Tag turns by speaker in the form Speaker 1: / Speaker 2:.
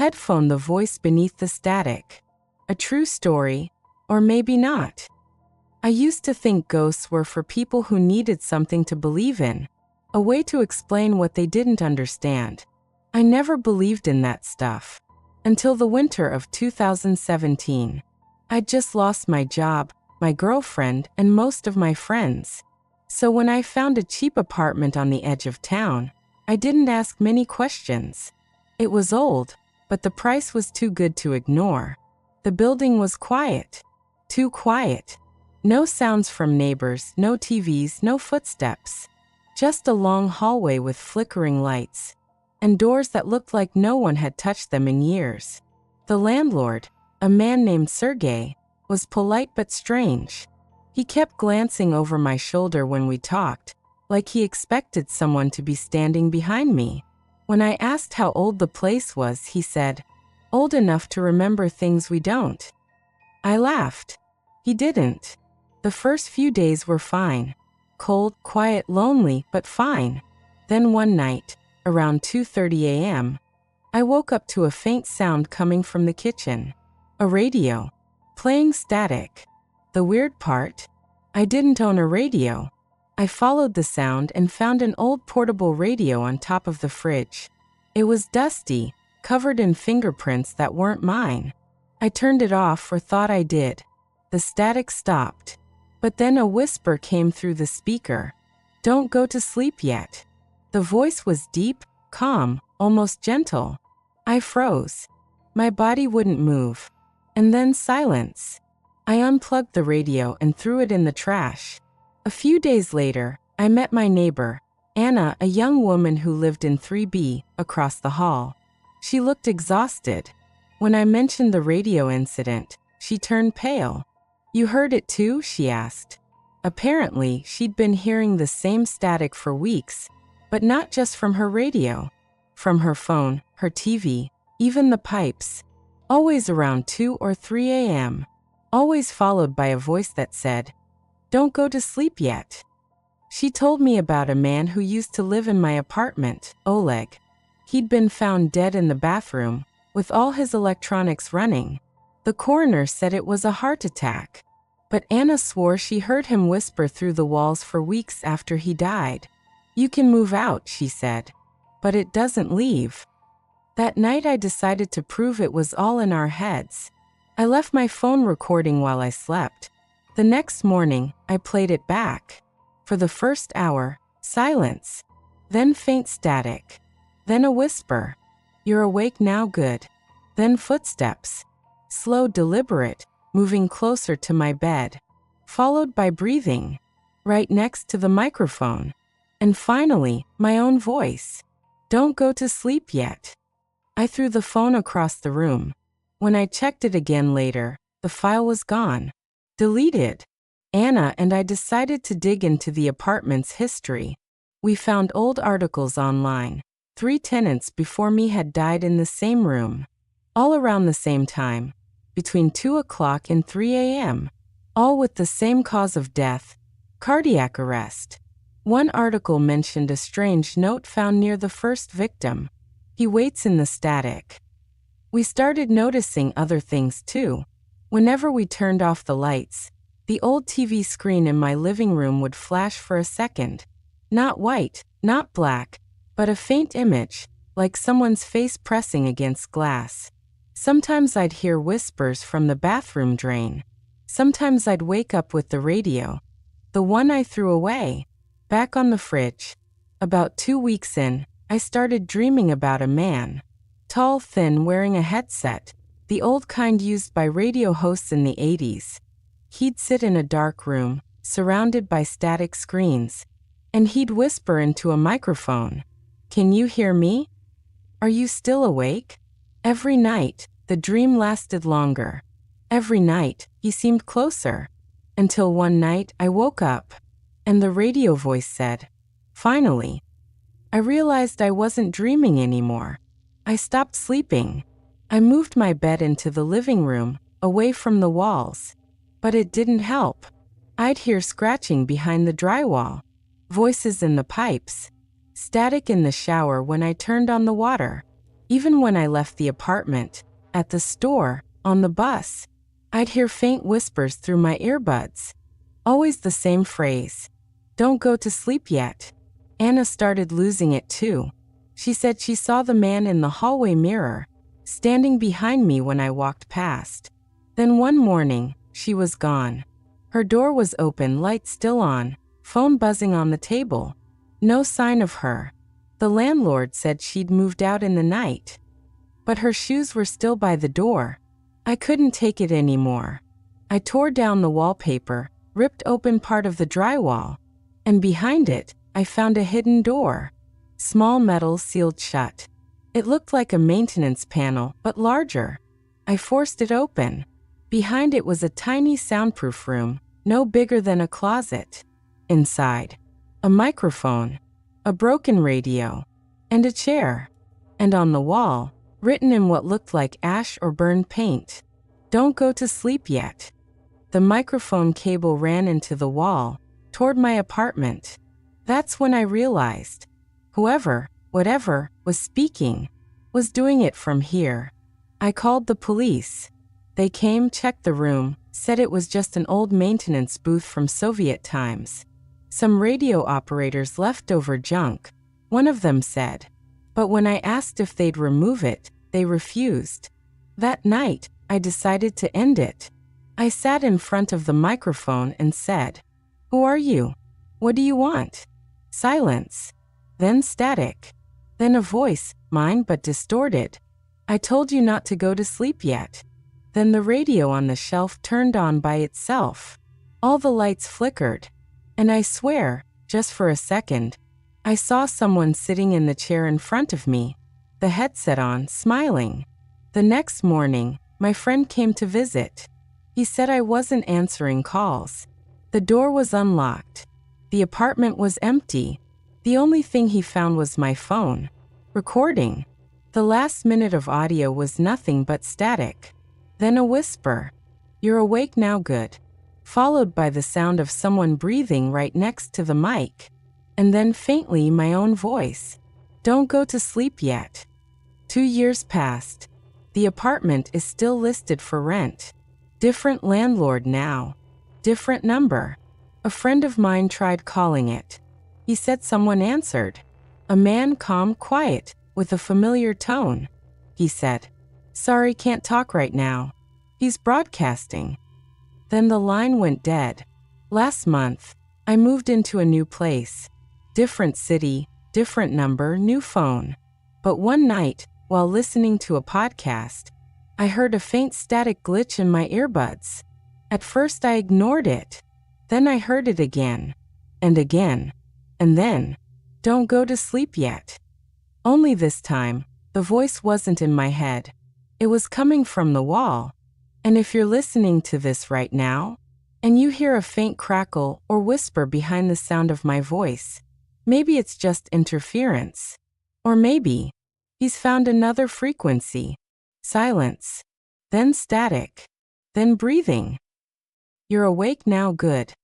Speaker 1: Headphone, the voice beneath the static. A true story, or maybe not. I used to think ghosts were for people who needed something to believe in, a way to explain what they didn't understand. I never believed in that stuff. Until the winter of 2017. I'd just lost my job, my girlfriend, and most of my friends. So when I found a cheap apartment on the edge of town, I didn't ask many questions. It was old, but the price was too good to ignore. The building was quiet. Too quiet. No sounds from neighbors, no TVs, no footsteps. Just a long hallway with flickering lights, and doors that looked like no one had touched them in years. The landlord, a man named Sergey, was polite but strange. He kept glancing over my shoulder when we talked, like he expected someone to be standing behind me. When I asked how old the place was, he said, "Old enough to remember things we don't." I laughed. He didn't. The first few days were fine. Cold, quiet, lonely, but fine. Then one night, around 2:30 a.m., I woke up to a faint sound coming from the kitchen. A radio. Playing static. The weird part? I didn't own a radio. I followed the sound and found an old portable radio on top of the fridge. It was dusty, covered in fingerprints that weren't mine. I turned it off, or thought I did. The static stopped. But then a whisper came through the speaker. "Don't go to sleep yet." The voice was deep, calm, almost gentle. I froze. My body wouldn't move. And then silence. I unplugged the radio and threw it in the trash. A few days later, I met my neighbor, Anna, a young woman who lived in 3B, across the hall. She looked exhausted. When I mentioned the radio incident, she turned pale. "You heard it too?" she asked. Apparently, she'd been hearing the same static for weeks, but not just from her radio. From her phone, her TV, even the pipes. Always around 2 or 3 a.m. Always followed by a voice that said, "Don't go to sleep yet." She told me about a man who used to live in my apartment, Oleg. He'd been found dead in the bathroom, with all his electronics running. The coroner said it was a heart attack. But Anna swore she heard him whisper through the walls for weeks after he died. "You can move out," she said. "But it doesn't leave." That night I decided to prove it was all in our heads. I left my phone recording while I slept. The next morning, I played it back. For the first hour, silence. Then faint static. Then a whisper. "You're awake now, good." Then footsteps. Slow, deliberate, moving closer to my bed. Followed by breathing. Right next to the microphone. And finally, my own voice. "Don't go to sleep yet." I threw the phone across the room. When I checked it again later, the file was gone. Deleted. Anna and I decided to dig into the apartment's history. We found old articles online. 3 tenants before me had died in the same room. All around the same time. Between 2 o'clock and 3 a.m. All with the same cause of death. Cardiac arrest. One article mentioned a strange note found near the first victim. "He waits in the static." We started noticing other things too. Whenever we turned off the lights, the old TV screen in my living room would flash for a second. Not white, not black, but a faint image, like someone's face pressing against glass. Sometimes I'd hear whispers from the bathroom drain. Sometimes I'd wake up with the radio, the one I threw away, back on the fridge. About 2 weeks in, I started dreaming about a man. Tall, thin, wearing a headset, the old kind used by radio hosts in the 80s. He'd sit in a dark room, surrounded by static screens, and he'd whisper into a microphone, "Can you hear me? Are you still awake?" Every night, the dream lasted longer. Every night, he seemed closer. Until one night, I woke up, and the radio voice said, "Finally." I realized I wasn't dreaming anymore. I stopped sleeping. I moved my bed into the living room, away from the walls. But it didn't help. I'd hear scratching behind the drywall, voices in the pipes, static in the shower when I turned on the water. Even when I left the apartment, at the store, on the bus, I'd hear faint whispers through my earbuds. Always the same phrase. Don't go to sleep yet. Anna started losing it too. She said she saw the man in the hallway mirror, standing behind me when I walked past. Then one morning, she was gone. Her door was open, light still on, phone buzzing on the table. No sign of her. The landlord said she'd moved out in the night. But her shoes were still by the door. I couldn't take it anymore. I tore down the wallpaper, ripped open part of the drywall, and behind it, I found a hidden door. Small metal sealed shut. It looked like a maintenance panel, but larger. I forced it open. Behind it was a tiny soundproof room, no bigger than a closet. Inside, a microphone, a broken radio, and a chair. And on the wall, written in what looked like ash or burned paint, "Don't go to sleep yet." The microphone cable ran into the wall, toward my apartment. That's when I realized, whoever, whatever, was speaking, was doing it from here. I called the police. They came, checked the room, said it was just an old maintenance booth from Soviet times. Some radio operators' leftover junk, one of them said. But when I asked if they'd remove it, they refused. That night, I decided to end it. I sat in front of the microphone and said, "Who are you? What do you want?" Silence. Then static. Then a voice, mine but distorted. "I told you not to go to sleep yet." Then the radio on the shelf turned on by itself. All the lights flickered. And I swear, just for a second, I saw someone sitting in the chair in front of me, the headset on, smiling. The next morning, my friend came to visit. He said I wasn't answering calls. The door was unlocked. The apartment was empty. The only thing he found was my phone. Recording. The last minute of audio was nothing but static. Then a whisper, "You're awake now, good," followed by the sound of someone breathing right next to the mic. And then faintly my own voice, "Don't go to sleep yet." 2 years passed. The apartment is still listed for rent. Different landlord now. Different number. A friend of mine tried calling it. He said someone answered. A man, calm, quiet, with a familiar tone. He said, "Sorry, can't talk right now." He's broadcasting. Then the line went dead. Last month, I moved into a new place. Different city, different number, new phone. But one night, while listening to a podcast, I heard a faint static glitch in my earbuds. At first I ignored it. Then I heard it again. And again. And then, "Don't go to sleep yet." Only this time, the voice wasn't in my head. It was coming from the wall. And if you're listening to this right now, and you hear a faint crackle or whisper behind the sound of my voice, maybe it's just interference. Or maybe he's found another frequency. Silence. Then static. Then breathing. You're awake now, good.